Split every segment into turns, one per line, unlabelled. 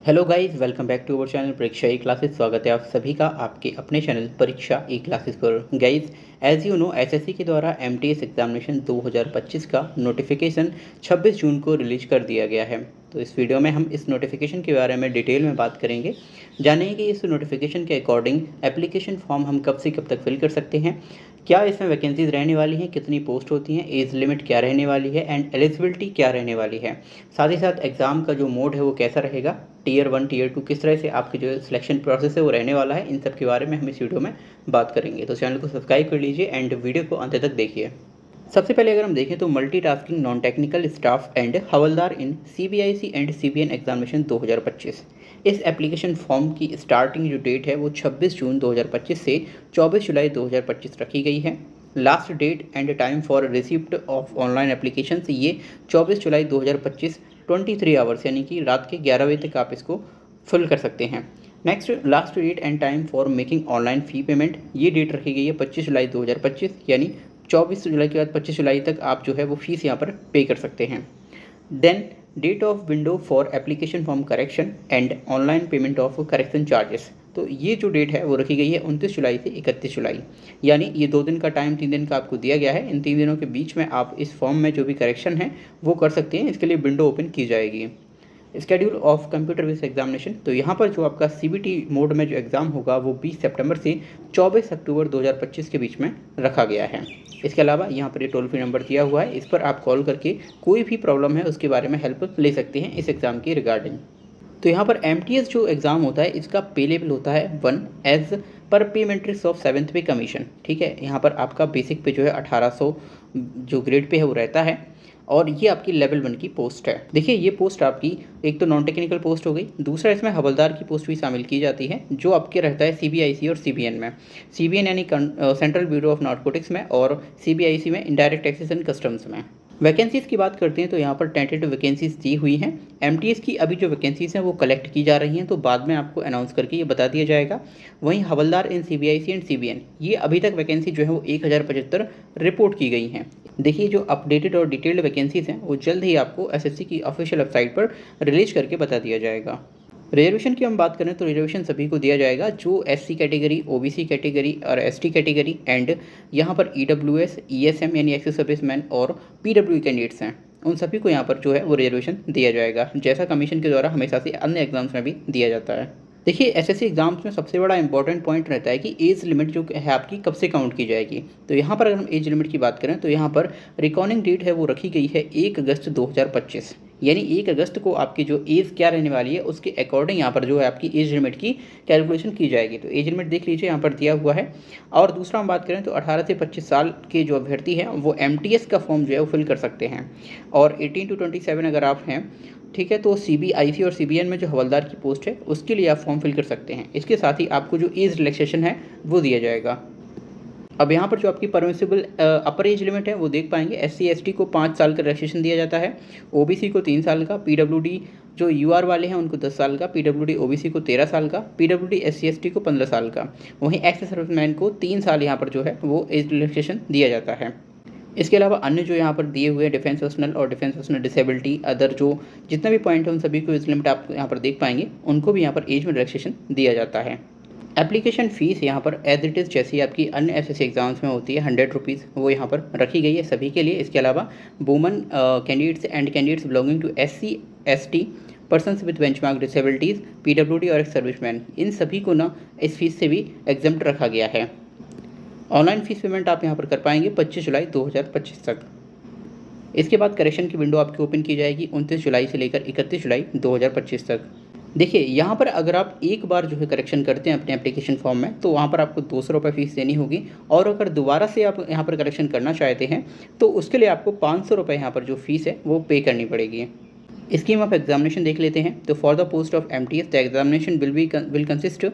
Hello guys, welcome back to our channel Pariksha E classes. स्वागत है आप सभी का आपके अपने चैनल परीक्षा ई क्लासेस पर। Guys, as you know, SSC के द्वारा एमटीएस एग्जामिनेशन 2025 का नोटिफिकेशन 26 जून को रिलीज कर दिया गया है। तो इस वीडियो में हम इस नोटिफिकेशन के बारे में डिटेल में बात करेंगे, जानेंगे कि इस नोटिफिकेशन के अकॉर्डिंग एप्लीकेशन फॉर्म हम कब से कब तक फिल कर सकते हैं, क्या इसमें वैकेंसीज रहने वाली हैं, कितनी पोस्ट होती हैं, एज लिमिट क्या रहने वाली है एंड एलिजिबिलिटी क्या रहने वाली है। साथ ही साथ एग्ज़ाम का जो मोड है वो कैसा रहेगा, टीयर 1 टीयर 2 किस तरह से आपके जो सिलेक्शन प्रोसेस है वो रहने वाला है, इन सब के बारे में हम इस वीडियो में बात करेंगे। तो चैनल को सब्सक्राइब कर लीजिए एंड वीडियो को अंत तक देखिए। सबसे पहले अगर हम देखें तो multitasking non technical staff and havildar in CBIC and CBN examination 2025। इस एप्लीकेशन फॉर्म की स्टार्टिंग जो डेट है वो 26 जून 2025 से 24 जुलाई 2025 रखी गई है। Last date and time for receipt of online application ये 24 जुलाई 2025 23 आवर्स यानी कि रात के 11 बजे तक आप इसको फिल कर सकते हैं। Next, last date and time for making online fee payment, ये डेट रखी गई है 25 जुलाई 2025 यानी 24 जुलाई के बाद 25 जुलाई तक आप जो है वो फीस यहाँ पर पे कर सकते हैं। Then date of window for application form correction and online payment of correction charges, तो ये जो डेट है वो रखी गई है 29 जुलाई से 31 जुलाई, यानी ये 2 दिन का टाइम 3 दिन का आपको दिया गया है। इन 3 दिनों के बीच में आप इस फॉर्म में जो भी करेक्शन है वो कर सकते हैं। इसके लिए विंडो ओपन की जाएगी। Schedule of computer based examination, तो यहाँ पर जो आपका सीबीटी मोड में जो एग्ज़ाम होगा वो 20 सितंबर से 24 अक्टूबर 2025 के बीच में रखा गया है। इसके अलावा यहाँ पर ये टोल फ्री नंबर दिया हुआ है, इस पर आप कॉल करके कोई भी प्रॉब्लम है उसके बारे में हेल्प ले सकते हैं इस एग्ज़ाम की रिगार्डिंग। तो यहाँ पर एमटीएस जो एग्ज़ाम होता है इसका पे लेवल होता है 1 एज पर पे मैट्रिक्स ऑफ 7th पे कमीशन। ठीक है, यहाँ पर आपका बेसिक पे जो है 1800 जो ग्रेड पे है वो रहता है और ये आपकी लेवल 1 की पोस्ट है। देखिए, ये पोस्ट आपकी एक तो नॉन टेक्निकल पोस्ट हो गई, दूसरा इसमें हवलदार की पोस्ट भी शामिल की जाती है जो आपके रहता है सीबीआईसी और सीबीएन में। सीबीएन यानी सेंट्रल ब्यूरो ऑफ नार्कोटिक्स में और सीबीआईसी में इंडायरेक्ट टैक्सेस एंड कस्टम्स में। वैकेंसीज़ की बात करते हैं तो यहाँ पर टेंटेटिव वैकेंसीज़ दी हुई हैं। एमटीएस की अभी जो वैकेंसीज़ हैं वो कलेक्ट की जा रही हैं, तो बाद में आपको अनाउंस करके ये बता दिया जाएगा। वहीं हवलदार इन सीबीआईसी एंड सीबीएन, ये अभी तक वैकेंसी जो है वो 1075 रिपोर्ट की गई हैं। देखिए, जो अपडेटेड और डिटेल्ड वैकेंसीज़ हैं वो जल्द ही आपको एसएससी की ऑफिशियल वेबसाइट पर रिलीज करके बता दिया जाएगा। रिजर्वेशन की हम बात करें तो रिजर्वेशन सभी को दिया जाएगा जो एससी कैटेगरी, ओबीसी कैटेगरी और एसटी कैटेगरी एंड यहाँ पर ईडब्ल्यूएस, ईएसएम यानी एक्स सर्विसमैन और पीडब्ल्यू कैंडिडेट्स हैं, उन सभी को यहाँ पर जो है वो रिजर्वेशन दिया जाएगा, जैसा कमीशन के द्वारा हमेशा से अन्य एग्जाम्स में भी दिया जाता है। देखिए, एसएससी एग्जाम्स में सबसे बड़ा इंपॉर्टेंट पॉइंट रहता है कि एज लिमिट जो है आपकी कब से काउंट की जाएगी। तो यहाँ पर अगर हम एज लिमिट की बात करें तो यहाँ पर रिकॉर्डिंग डेट है वो रखी गई है 1 अगस्त 2025, यानी 1 अगस्त को आपकी जो एज क्या रहने वाली है उसके अकॉर्डिंग यहाँ पर जो है आपकी एज लिमिट की कैलकुलेशन की जाएगी। तो एज लिमिट देख लीजिए, यहाँ पर दिया हुआ है। और दूसरा हम बात करें तो 18 से 25 साल के जो अभ्यर्थी हैं वो एमटीएस का फॉर्म जो है वो फिल कर सकते हैं, और 18 to 27 अगर आप हैं, ठीक है, तो सीबीआईसी और सीबीएन में जो हवलदार की पोस्ट है उसके लिए आप फॉर्म फिल कर सकते हैं। इसके साथ ही आपको जो एज रिलैक्सेशन है वो दिया जाएगा। अब यहाँ पर जो आपकी परमिसिबल अपर एज लिमिट है वो देख पाएंगे, एससी एसटी को 5 साल का रिलैक्सेशन दिया जाता है, ओबीसी को 3 साल का, पीडब्ल्यूडी जो यूआर वाले हैं उनको 10 साल का, पीडब्ल्यूडी ओबीसी को 13 साल का, पीडब्ल्यूडी एससी एसटी को 15 साल का, वहीं एक्स सर्विसमैन को 3 साल यहाँ पर जो है वो एज रिलैक्सेशन दिया जाता है। इसके अलावा अन्य जो यहाँ पर दिए हुए डिफेंस पर्सनल और डिफेंस पर्सनल डिसेबिलिटी अदर जो जितना भी पॉइंट है उन सभी को एज लिमिट आप यहाँ पर देख पाएंगे, उनको भी यहाँ पर एज में रिलैक्सेशन दिया जाता है। एप्लीकेशन फ़ीस यहाँ पर एज इट इज़ जैसी आपकी अन्य एसएससी एग्जाम्स में होती है 100 रुपीज़, वो यहाँ पर रखी गई है सभी के लिए। इसके अलावा women candidates and candidates belonging to SC ST, persons with benchmark disabilities, PWD और एक्स सर्विसमैन, इन सभी को ना इस फीस से भी एग्जम्प्ट रखा गया है। ऑनलाइन फीस पेमेंट आप यहाँ पर कर पाएंगे 25 जुलाई 2025 तक। इसके बाद करेक्शन की विंडो आपकी ओपन की जाएगी 29 जुलाई से लेकर 31 जुलाई 2025 तक। देखिए, यहाँ पर अगर आप एक बार जो है करेक्शन करते हैं अपने एप्लीकेशन फॉर्म में तो वहाँ पर आपको 200 रुपये फ़ीस देनी होगी, और अगर दोबारा से आप यहाँ पर करेक्शन करना चाहते हैं तो उसके लिए आपको 500 रुपये यहाँ पर जो फीस है वो पे करनी पड़ेगी। स्कीम ऑफ एग्जामिनेशन देख लेते हैं। तो for the post of MTS the examination will consist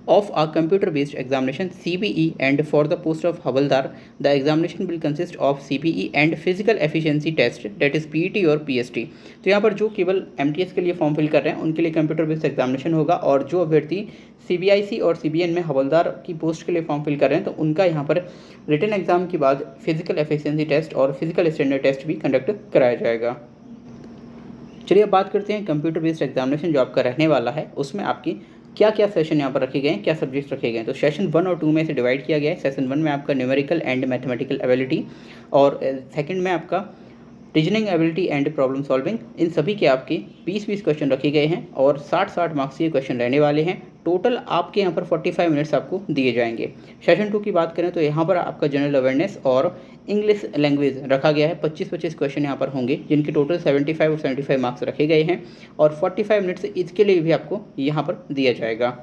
of a computer based examination CBE, and for the post of Havaldar the examination will consist of CBE and physical efficiency test, that is PET और PST। तो यहाँ पर जो केवल MTS के लिए form fill कर रहे हैं उनके लिए कंप्यूटर बेस्ड एग्जामिनेशन होगा, और जो अभ्यर्थी CBIC और CBN में हवलदार की पोस्ट के लिए फॉर्म फिल कर रहे हैं तो उनका यहाँ पर रिटन एग्जाम के बाद फिजिकल एफिशिएंसी टेस्ट और फिजिकल स्टैंडर्ड टेस्ट भी कंडक्ट कराया जाएगा। चलिए अब बात करते हैं कंप्यूटर बेस्ड एग्जामिनेशन जो आपका रहने वाला है, उसमें आपकी क्या क्या सेशन यहाँ पर रखे गए हैं, क्या सब्जेक्ट्स रखे गए हैं। तो सेशन 1 और 2 में से डिवाइड किया गया है। सेशन 1 में आपका न्यूमेरिकल एंड मैथमेटिकल एबिलिटी और सेकंड में आपका reasoning ability and problem solving. इन सभी के आपके 20-20 क्वेश्चन रखे गए हैं और 60-60 मार्क्स के क्वेश्चन रहने वाले हैं। टोटल आपके यहाँ पर 45 मिनट्स आपको दिए जाएंगे। सेशन 2 की बात करें तो यहाँ पर आपका जनरल अवेयरनेस और इंग्लिश लैंग्वेज रखा गया है। 25-25 क्वेश्चन यहाँ पर होंगे, जिनके टोटल 75 और 75 मार्क्स रखे गए हैं और 45 मिनट्स इसके लिए भी आपको यहाँ पर दिया जाएगा।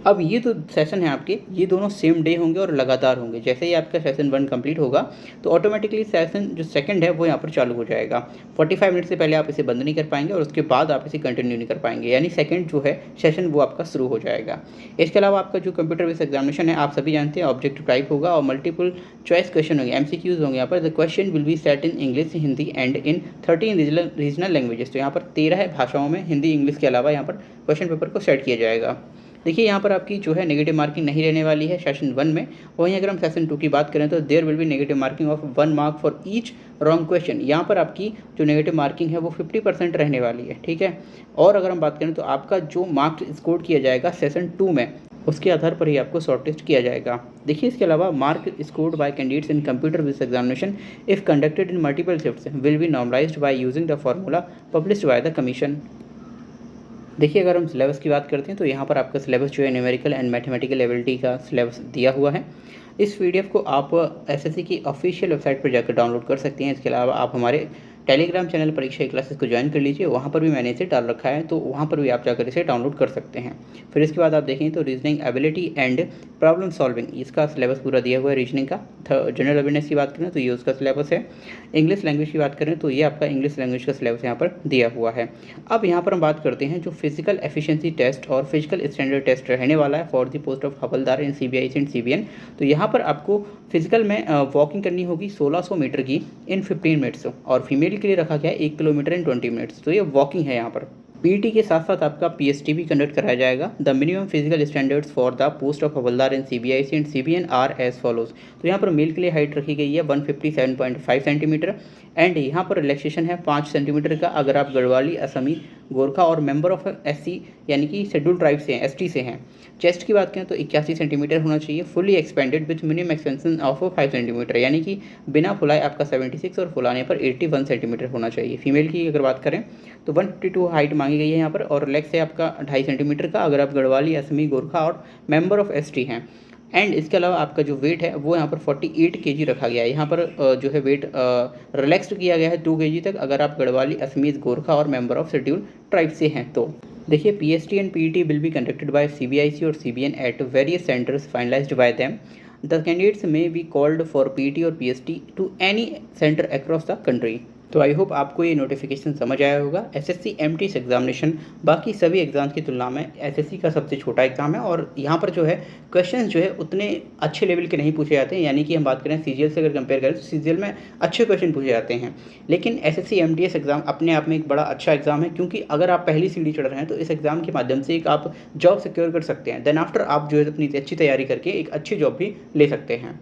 अब ये तो सेशन है आपके, ये दोनों सेम डे होंगे और लगातार होंगे। जैसे ही आपका सेशन 1 कंप्लीट होगा तो ऑटोमेटिकली सेशन जो सेकंड है वो यहाँ पर चालू हो जाएगा। 45 मिनट से पहले आप इसे बंद नहीं कर पाएंगे और उसके बाद आप इसे कंटिन्यू नहीं कर पाएंगे, यानी सेकंड जो है सेशन वो आपका शुरू हो जाएगा। इसके अलावा आपका जो कंप्यूटर बेस्ड एग्जामिनेशन है आप सभी जानते हैं ऑब्जेक्टिव टाइप होगा और मल्टीपल चॉइस क्वेश्चन होंगे, MCQs होंगे। यहाँ पर the question will be set in English, Hindi and in 13 regional languages. तो यहाँ पर 13 भाषाओं में हिंदी इंग्लिश के अलावा यहाँ पर क्वेश्चन पेपर को सेट किया जाएगा। देखिए यहाँ पर आपकी जो है नेगेटिव मार्किंग नहीं रहने वाली है सेशन 1 में। वहीं अगर हम सेशन 2 की बात करें तो there will be negative marking of 1 mark for each wrong question. यहाँ पर आपकी जो नेगेटिव मार्किंग है वो 50% रहने वाली है, ठीक है। और अगर हम बात करें तो आपका जो मार्क्स स्कोर किया जाएगा सेशन 2 में, उसके आधार पर ही आपको शॉर्टलिस्ट किया जाएगा। देखिए इसके अलावा mark scored by candidates in computer based examination if conducted in multiple shifts will be normalised by using the formula published by the commission. देखिए अगर हम सिलेबस की बात करते हैं तो यहाँ पर आपका सिलेबस जो है न्यूमेरिकल एंड मैथमेटिकल एबिलिटी का सिलेबस दिया हुआ है। इस PDF को आप SSC की ऑफिशियल वेबसाइट पर जाकर डाउनलोड कर सकते हैं। इसके अलावा आप हमारे टेलीग्राम चैनल परीक्षा क्लासेस को ज्वाइन कर लीजिए, वहाँ पर भी मैंने इसे डाल रखा है, तो वहाँ पर भी आप जाकर इसे डाउनलोड कर सकते हैं। फिर इसके बाद आप देखें तो reasoning ability and problem solving, इसका सिलेबस पूरा दिया हुआ है। रीजनिंग का जनरल अवेयरनेस की बात करें तो ये उसका सिलेबस है। इंग्लिश लैंग्वेज की बात करें तो ये आपका इंग्लिश लैंग्वेज का सिलेबस यहाँ पर दिया हुआ है। अब यहाँ पर हम बात करते हैं जो फिजिकल एफिशिएंसी टेस्ट और फिजिकल स्टैंडर्ड टेस्ट रहने वाला है for the post of havildar in CBIC and CBN। तो यहाँ पर आपको फिजिकल में वॉकिंग करनी होगी 1600 मीटर की इन 15 मिनट्स और फीमेल के लिए रखा गया है 1 किलोमीटर इन 20 मिनट्स। तो ये वॉकिंग है। यहाँ पर PET के साथ साथ आपका PST भी कंडक्ट कराया जाएगा। The minimum physical standards for the post of havildar in CBIC and CBN are as follows. तो यहाँ पर मेल के लिए हाइट रखी गई है 157.5 सेंटीमीटर एंड यहाँ पर रिलैक्सेशन है 5 सेंटीमीटर का अगर आप गढ़वाली, असमी, गोरखा और मेंबर ऑफ SC यानी कि शेड्यूल ट्राइब से हैं, ST से हैं। चेस्ट की बात करें तो 81 सेंटीमीटर होना चाहिए, fully expanded with minimum expansion of 5 centimetre, यानी कि बिना फुलाए आपका 76 और फुलाने पर 81 सेंटीमीटर होना चाहिए। फीमेल की अगर बात करें तो 152 हाइट मांगी गई है यहाँ पर और लेग्स है आपका 2.5 सेंटीमीटर का अगर आप गढ़वाली, असमी, गोरखा और मेंबर ऑफ ST हैं। एंड इसके अलावा आपका जो वेट है वो यहाँ पर 48 kg रखा गया है। यहाँ पर जो है वेट रिलैक्स्ड किया गया है 2 kg तक अगर आप गढ़वाली, असमीज, गोरखा और मेंबर ऑफ शेड्यूल ट्राइब से हैं। तो देखिए PST and PET will be conducted by CBIC और CBN at various centres finalised by them. The candidates may be called for PET और PST to any centre across the country. तो I hope आपको ये notification समझ आया होगा। SSC MTS examination बाकी सभी एग्जाम्स की तुलना में SSC का सबसे छोटा एग्जाम है और यहाँ पर जो है क्वेश्चंस जो है उतने अच्छे लेवल के नहीं पूछे जाते हैं। यानी कि हम बात करें CGL से अगर कंपेयर करें तो CGL में अच्छे क्वेश्चन पूछे जाते हैं, लेकिन SSC MTS एग्जाम अपने आप में एक बड़ा अच्छा एग्जाम है क्योंकि अगर आप पहली सीढ़ी चढ़ रहे हैं तो इस एग्जाम के माध्यम से एक आप जॉब सिक्योर कर सकते हैं। देन आफ्टर आप जो है अपनी अच्छी तैयारी करके एक अच्छी जॉब भी ले सकते हैं।